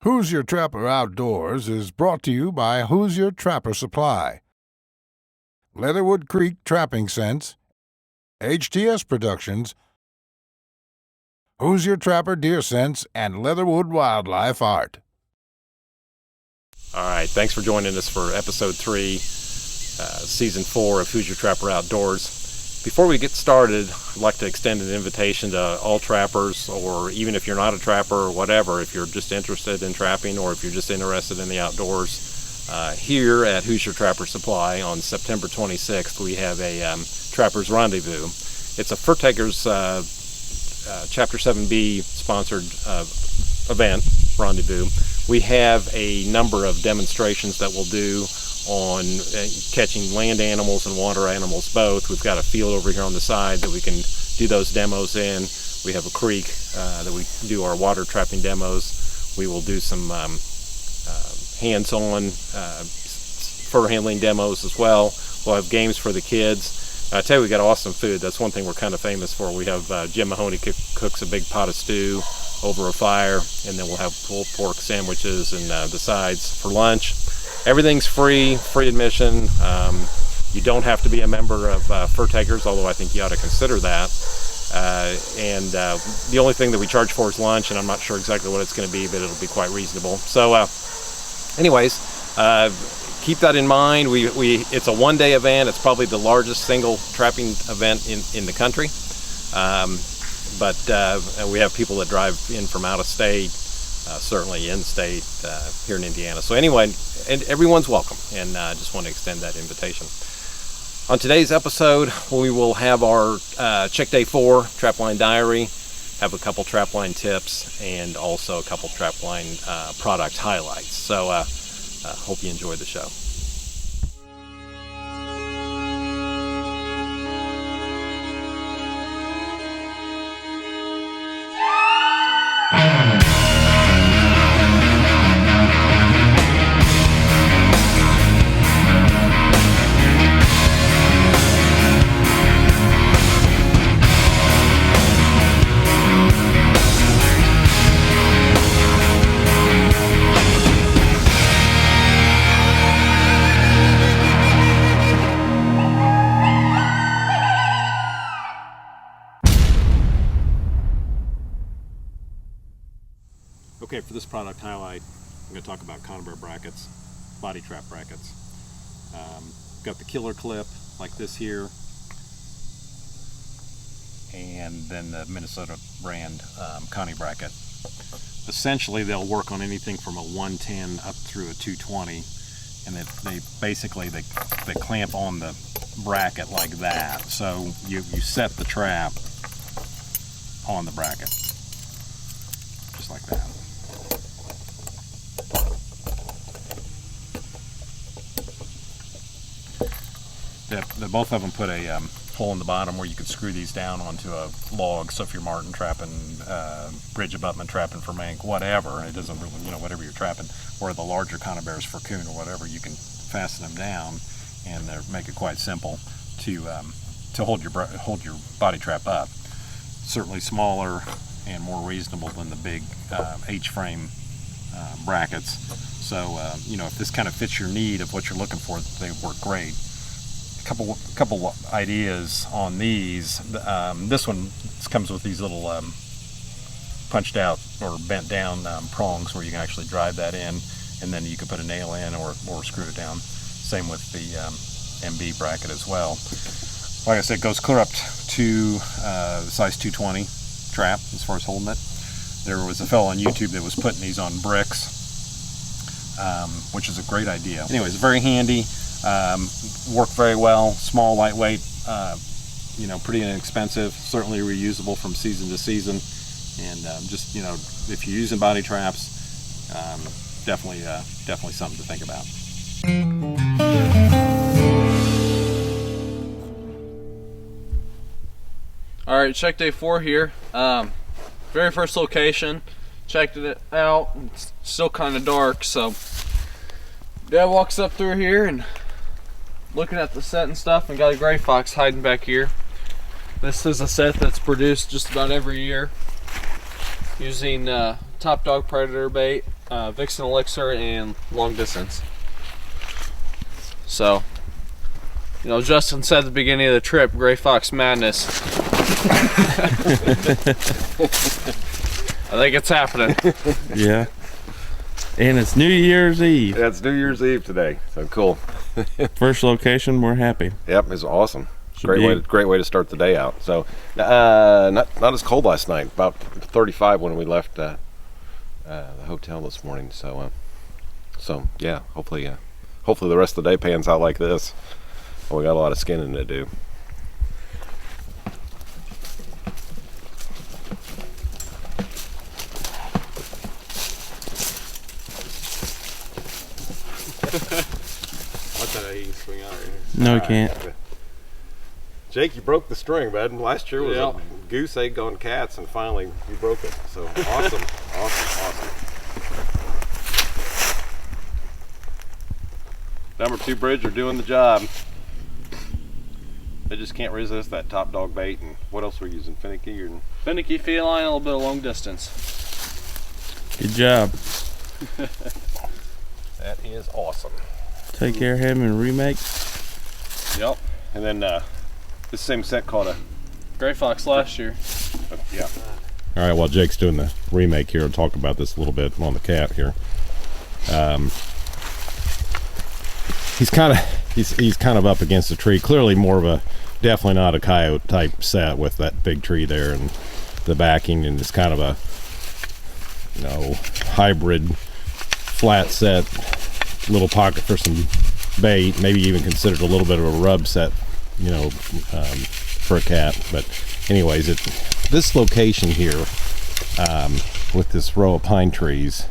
Hoosier Trapper Outdoors is brought to you by Hoosier Trapper Supply, Leatherwood Creek Trapping Scents, HTS Productions, Hoosier Trapper Deer Scents, and Leatherwood Wildlife Art. All right, thanks for joining us for episode 3, season 4 of Hoosier Trapper Outdoors. Before we get started, I'd like to extend an invitation to all trappers, or even if you're not a trapper or whatever, if you're just interested in trapping or if you're just interested in the outdoors, here at Hoosier Trapper Supply on September 26th, we have a Trapper's Rendezvous. It's a Fur Takers Chapter 7B sponsored event, rendezvous. We have a number of demonstrations that we'll do on catching land animals and water animals both. We've got a field over here on the side that we can do those demos in. We have a creek that we do our water trapping demos. We will do some hands-on fur handling demos as well. We'll have games for the kids. I tell you, we got awesome food. That's one thing we're kind of famous for. We have Jim Mahoney cooks a big pot of stew over a fire, and then we'll have pulled pork sandwiches and the sides for lunch. Everything's free admission. You don't have to be a member of Fur Takers, although I think you ought to consider that. And the only thing that we charge for is lunch, and I'm not sure exactly what it's going to be, but it'll be quite reasonable. So anyways, keep that in mind. It's a one-day event. It's probably the largest single trapping event in the country. But we have people that drive in from out of state, certainly in-state here in Indiana. So anyway, and everyone's welcome, and I just want to extend that invitation. On today's episode, we will have our Check Day 4 Trapline Diary, have a couple trapline tips, and also a couple trapline product highlights. So hope you enjoy the show. Okay, for this product highlight, I'm going to talk about conibear brackets, body trap brackets. Got the killer clip like this here, and then the Minnesota brand Connie bracket. Essentially, they'll work on anything from a 110 up through a 220, and they basically clamp on the bracket like that. So you set the trap on the bracket, just like that. The both of them put a hole in the bottom where you could screw these down onto a log. So if you're martin trapping, bridge abutment trapping for mink, whatever, it doesn't really, whatever you're trapping, or the larger conibears for coon or whatever, you can fasten them down and make it quite simple to hold your body trap up. Certainly smaller and more reasonable than the big H-frame brackets. So if this kind of fits your need of what you're looking for, they work great. Couple ideas on these. This one comes with these little punched out or bent down prongs where you can actually drive that in, and then you can put a nail in or screw it down. Same with the MB bracket as well. Like I said, it goes clear up to size 220 trap as far as holding it. There was a fellow on YouTube that was putting these on bricks, which is a great idea. Anyways, very handy. Work very well, small, lightweight, pretty inexpensive, certainly reusable from season to season, and just, if you're using body traps, definitely something to think about. All right, check day 4 here. Very first location, checked it out. It's still kind of dark, so Dad walks up through here and looking at the set and stuff, and got a gray fox hiding back here. This is a set that's produced just about every year using top dog predator bait Vixen Elixir and long distance. So, you know, Justin said at the beginning of the trip, Gray Fox Madness. I think it's happening. Yeah. And it's New Year's Eve. Yeah, it's New Year's Eve today, so cool. First location, we're happy. Yep, it's awesome. Should Great way to start the day out. So, not as cold last night. About 35 when we left the hotel this morning. So yeah, hopefully the rest of the day pans out like this. We got a lot of skinning to do. Swing out right here. No, we can't. Jake, you broke the string, bud. Last year was Yep. a goose egg on cats, and finally you broke it. So awesome, awesome. Number 2 bridge are doing the job. They just can't resist that top dog bait. And what else we're using? Finicky or Finicky feline, a little bit of long distance. Good job. that is awesome. Take care of him and remake. Yep. And then this same set called a Gray Fox last year. yeah. All right. While Jake's doing the remake here, I'll talk about this a little bit on the cat here. He's kind of up against a tree. Clearly more of a, definitely not a coyote type set with that big tree there and the backing, and it's kind of a, you know, hybrid flat set, little pocket for some bait, maybe even considered a little bit of a rub set, you know, for a cat. But anyways, this location here with this row of pine trees,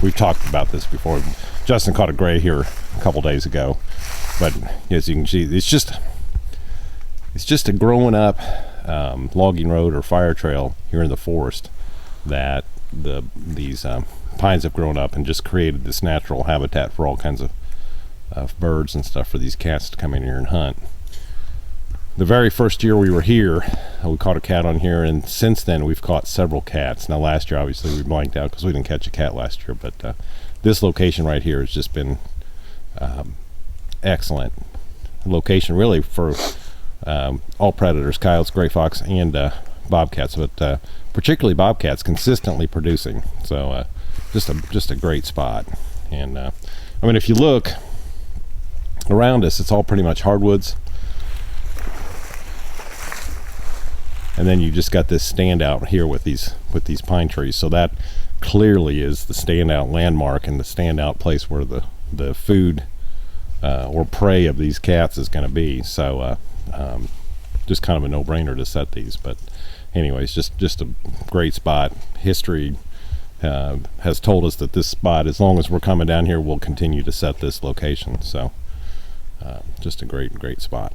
we've talked about this before. Justin caught a gray here a couple days ago, but as you can see, it's just a growing up logging road or fire trail here in the forest that these pines have grown up and just created this natural habitat for all kinds of birds and stuff for these cats to come in here and hunt. The very first year we were here, we caught a cat on here, and since then we've caught several cats. Now last year obviously we blanked out because we didn't catch a cat last year, but this location right here has just been excellent location really for all predators, coyotes, gray fox, and bobcats, but particularly bobcats consistently producing. So just a great spot. And I mean, if you look around us, it's all pretty much hardwoods, and then you just got this standout here with these pine trees. So that clearly is the standout landmark and the standout place where the food or prey of these cats is going to be. So just kind of a no-brainer to set these. But anyways, just a great spot. History has told us that this spot, as long as we're coming down here, we'll continue to set this location. So just a great spot.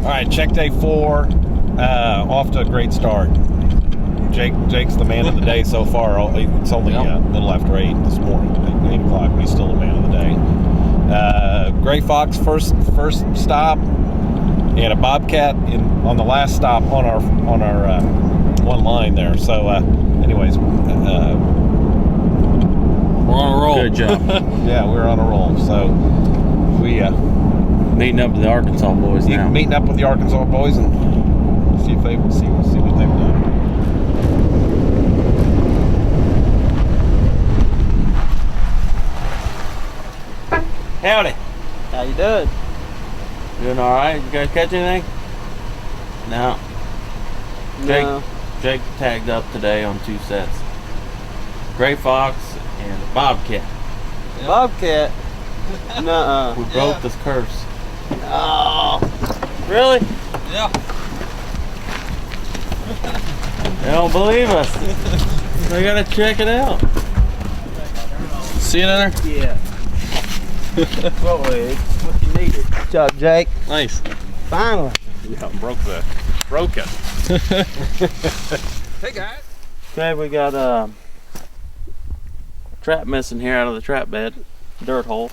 All right, check day 4, off to a great start. Jake's the man of the day so far. It's only a little after 8 this morning, 8 o'clock, but he's still the man of the day. Gray fox first stop, and a bobcat on the last stop on our one line there. So anyways, we're on a roll. Good job. Yeah, we're on a roll. So we Meeting up with the Arkansas boys now. meeting up with the Arkansas boys and see what they've done. Howdy. How you doing? Doing all right? You guys catch anything? No. No. Jake tagged up today on 2 sets. Gray fox and a bobcat. Bobcat? Nuh-uh. We broke this curse. Oh. Really? Yeah. They don't believe us. They gotta check it out. See you in there? Yeah. What you needed. Good job, Jake. Nice. Finally. Yeah, broke it. Hey guys. Okay, we got a trap missing here out of the trap bed. Dirt hole.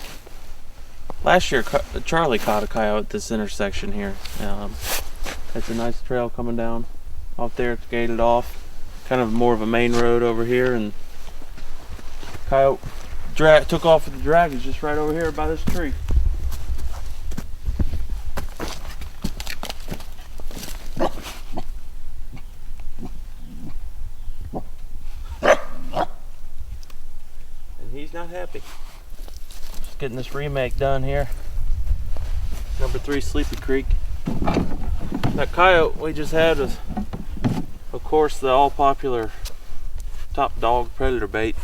Last year, Charlie caught a coyote at this intersection here. It's a nice trail coming down off there. It's gated off. Kind of more of a main road over here, and coyote took off with the dragons just right over here by this tree. And he's not happy. Just getting this remake done here. Number 3 Sleepy Creek. That coyote we just had was, of course, the all popular top dog predator bait.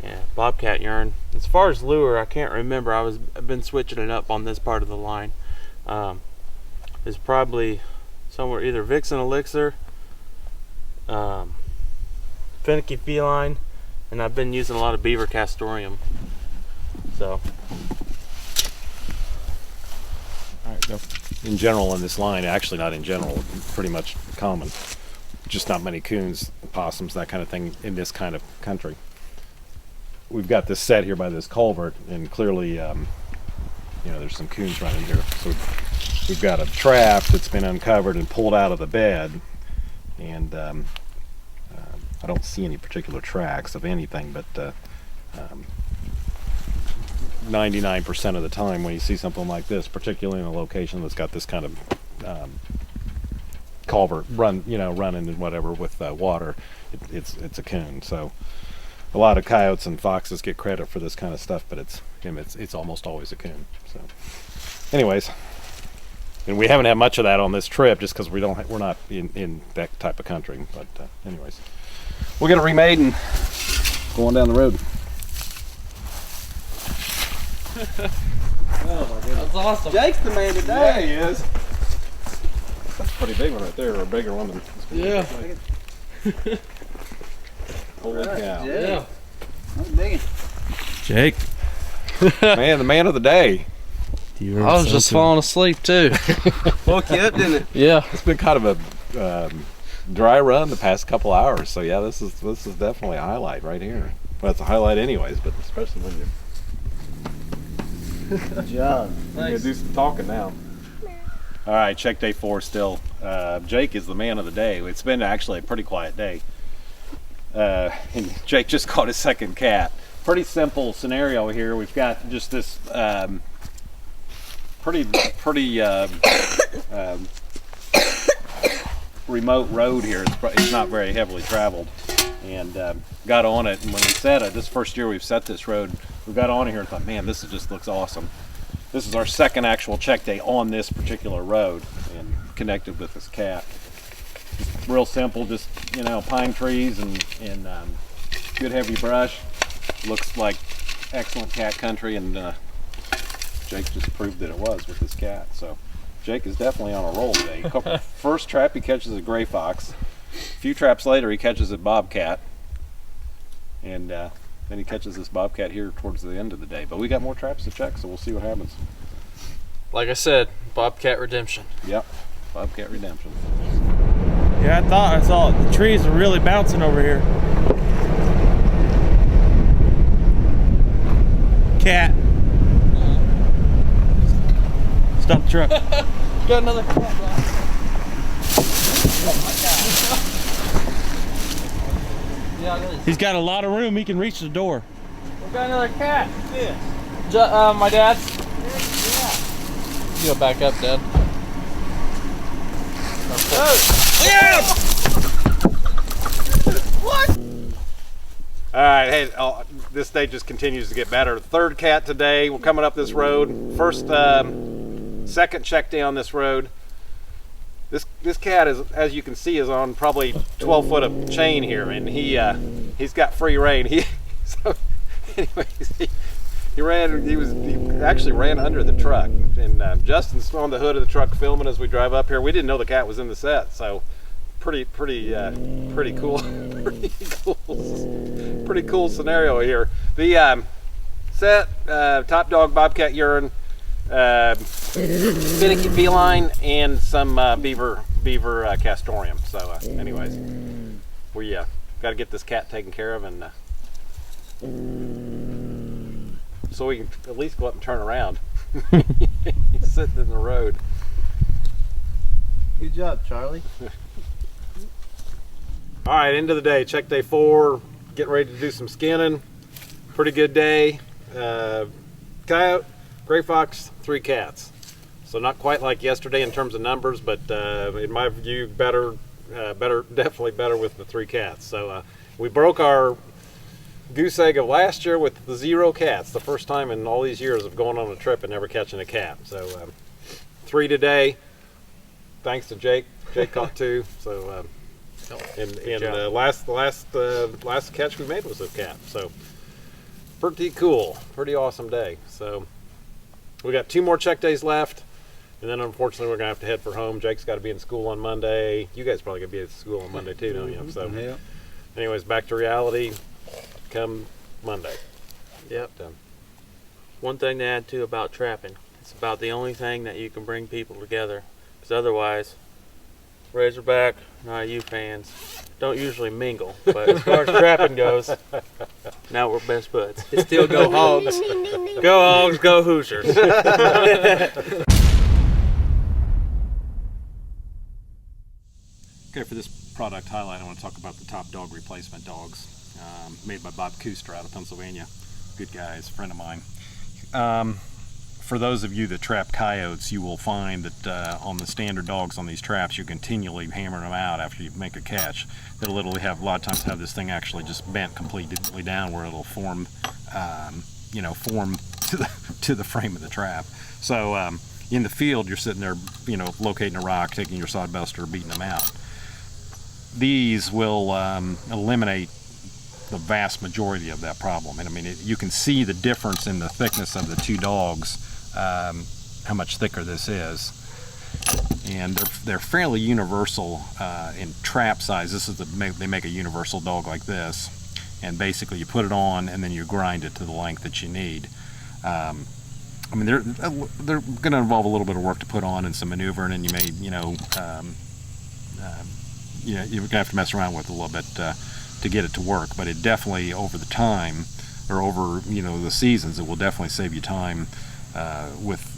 Yeah, bobcat urine. As far as lure, I can't remember. I've been switching it up on this part of the line. It's probably somewhere either Vixen Elixir, Finicky Feline, and I've been using a lot of Beaver Castorium. So. All right, go. In general, in this line, actually not in general, pretty much common. Just not many coons, possums, that kind of thing in this kind of country. We've got this set here by this culvert, and clearly, there's some coons running here. So we've got a trap that's been uncovered and pulled out of the bed, and I don't see any particular tracks of anything, but 99% of the time when you see something like this, particularly in a location that's got this kind of culvert running and whatever with water, it's a coon. So a lot of coyotes and foxes get credit for this kind of stuff, but it's almost always a coon. So anyways, and we haven't had much of that on this trip just because we're not in that type of country. But anyways, we'll get it remade and go on down the road. Oh my goodness. That's awesome. Jake's the man today. Yeah, he is. That's a pretty big one right there, or a bigger one than Yeah. Holy cow. Yeah. I'm digging. Jake. Man, the man of the day. I was just falling asleep too. Woke you up, didn't it? Yeah. It's been kind of a dry run the past couple hours, so yeah, this is definitely a highlight right here. Well, it's a highlight anyways, but especially when you Good job. gonna do some talking now. All right, check day 4 still. Jake is the man of the day. It's been actually a pretty quiet day. And Jake just caught his second cat. Pretty simple scenario here. We've got just this pretty remote road here. It's not very heavily traveled, and got on it. And when we set it, this first year we've set this road, we got on here and thought, man, this just looks awesome. This is our second actual check day on this particular road, and connected with this cat. Just real simple, just pine trees and good heavy brush. Looks like excellent cat country, and Jake just proved that it was with this cat. So Jake is definitely on a roll today. First trap he catches a gray fox. A few traps later he catches a bobcat, and then he catches this bobcat here towards the end of the day. But we got more traps to check, so we'll see what happens. Like I said, bobcat redemption. Yep, bobcat redemption. Yeah, I thought I saw it. The trees are really bouncing over here. Cat. Stop the truck. Got another cat. Yeah, it is. He's got a lot of room. He can reach the door. We got another cat. Yeah. My dad's. Yeah. You go back up, Dad. All right, hey, this day just continues to get better. Third cat today. We're coming up this road. First, second check day on this road. This cat is, as you can see, is on probably 12 foot of chain here, and he's got free rein. So, anyways, he actually ran under the truck, and Justin's on the hood of the truck filming as we drive up here. We didn't know the cat was in the set, so pretty cool. Pretty cool scenario here. The set, top dog, bobcat urine, finicky feline, and some beaver castorium. So anyways, we got to get this cat taken care of, and so we can at least go up and turn around. He's sitting in the road. Good job, Charlie. All right, end of the day. Check day 4. Getting ready to do some skinning. Pretty good day. Coyote, gray fox, 3 cats. So not quite like yesterday in terms of numbers, but in my view, definitely better with the 3 cats. So we broke our goose egg of last year with the 0 cats. The first time in all these years of going on a trip and never catching a cat. So 3 today. Thanks to Jake. Jake caught 2. So and the last catch we made was a cat. So pretty cool, pretty awesome day. So we got 2 more check days left, and then unfortunately we're gonna have to head for home. Jake's got to be in school on Monday. You guys probably gonna be at school on Monday too, don't you? So Yeah. anyways, back to reality come Monday. Yep. Done. One thing to add too about trapping, it's about the only thing that you can bring people together, because otherwise Razorback and IU fans don't usually mingle, but as far as trapping goes, now we're best buds. Still go Hogs. Go Hogs, go Hoosiers. Okay, for this product highlight, I want to talk about the top dog replacement dogs, made by Bob Kuster out of Pennsylvania. Good guy, he's a friend of mine. For those of you that trap coyotes, you will find that on the standard dogs on these traps, you're continually hammering them out after you make a catch. They'll literally have, a lot of times, have this thing actually just bent completely down where it'll form, form to the frame of the trap. So in the field, you're sitting there, locating a rock, taking your sodbuster, beating them out. These will eliminate the vast majority of that problem. And I mean, you can see the difference in the thickness of the 2 dogs, how much thicker this is. And they're fairly universal in trap size. They make a universal dog like this, and basically you put it on and then you grind it to the length that you need. I mean, they're going to involve a little bit of work to put on and some maneuvering, and you may, you're going to have to mess around with it a little bit to get it to work. But it definitely, over the time, or over the seasons, it will definitely save you time with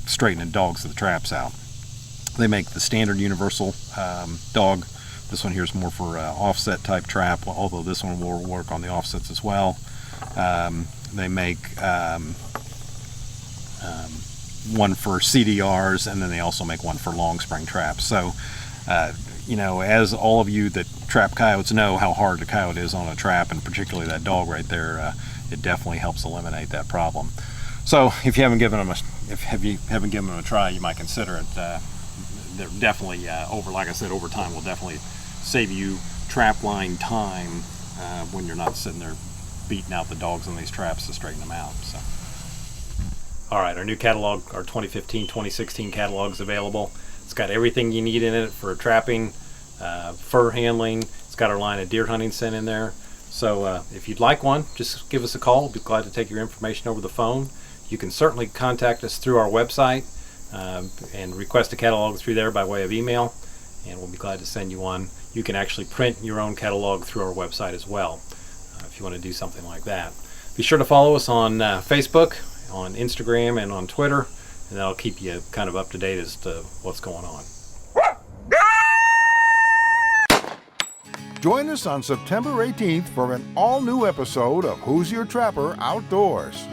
straightening dogs of the traps out. They make the standard universal dog. This one here is more for offset type trap, although this one will work on the offsets as well. They make one for CDRs, and then they also make one for long spring traps. So as all of you that trap coyotes know how hard a coyote is on a trap, and particularly that dog right there, it definitely helps eliminate that problem. So if you haven't given them a try, you might consider it. They're definitely like I said, over time will definitely save you trap line time when you're not sitting there beating out the dogs on these traps to straighten them out. So, all right, our new catalog, our 2015-2016 catalog is available. It's got everything you need in it for trapping, fur handling. It's got our line of deer hunting scent in there. So if you'd like one, just give us a call. We'll be glad to take your information over the phone. You can certainly contact us through our website and request a catalog through there by way of email, and we'll be glad to send you one. You can actually print your own catalog through our website as well if you want to do something like that. Be sure to follow us on Facebook, on Instagram, and on Twitter, and that'll keep you kind of up to date as to what's going on. Join us on September 18th for an all-new episode of Who's Your Trapper Outdoors.